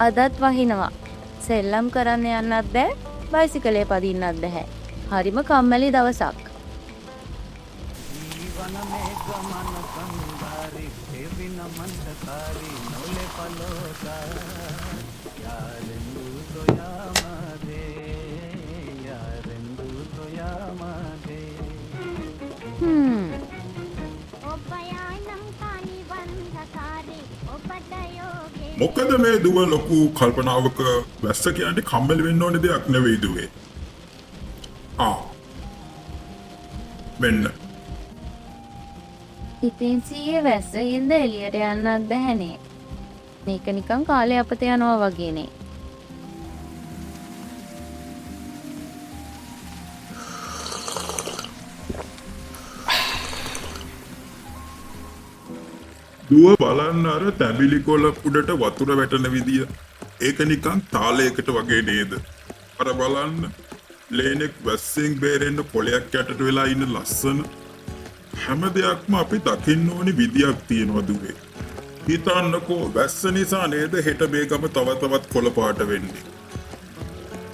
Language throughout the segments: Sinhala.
අදත් වහිනවා. සෙල්ලම් කරන්න යන්නත් බෑ, බයිසිකලේ පදින්නත් බැහැ. හරිම කම්මැලි දවසක්. ජීවන මේ ගමන කන්දාරි දෙවින මන්දකාරි නොලේ පලෝතා යාරෙන්දු සොයාමදේ යාරෙන්දු සොයාමදේ ඔබයානම් කානිවන්දකාරි ඔබට යෝගේ මොකද මේ දුව ලොකු කල්පනාවක වැස්ස කියන්නේ කම්මැලි වෙන්න ඕනේ දෙයක් නෙවෙයි දුවේ. මෙන්න ඉතින් සීයේ වැස්සෙන්ද එළියට යන්නත් බැහැනේ. මේක නිකන් කාලේ අපත යනවා වගේනේ. දුව බලන්න අර තැඹිලි කොළ උඩට වතුර වැටෙන විදිය. ඒක නිකන් තාලයකට වගේ නේද? අර බලන්න ලේනෙක් වැස්සෙන් බේරෙන්න කොළයක් යටට වෙලා ඉන්න ලස්සන හැම දෙයක්ම අපි දකින්න ඕනි විදියක් තියෙනවා දුවේ. හිතන්නකෝ වැස්ස නිසා නේද හෙට මේ ගම තව තවත් කොළ පාට වෙන්නේ.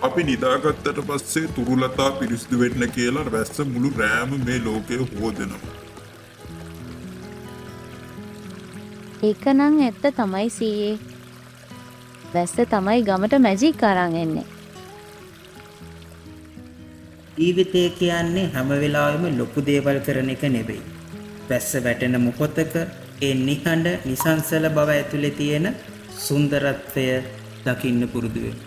අපි නිදාගත්තට පස්සේ තුරුලතා පිරිසිදු වෙන්න කියලා වැස්ස මුළු රෑම මේ ලෝකය හොදනවා. ඒක නම් ඇත්ත තමයි සීයේ. වැස්ස තමයි ගමට මැජික් අරන් එන්නේ. ජීවිතය කියන්නේ හැම වෙලාවෙම ලොකු දේවල් කරන එක නෙවෙයි. වැස්ස වැටෙන මොහොතක ඒ නිහඬ නිසංසල බව ඇතුලේ තියෙන සුන්දරත්වය දකින්න පුරුදු වෙන්න.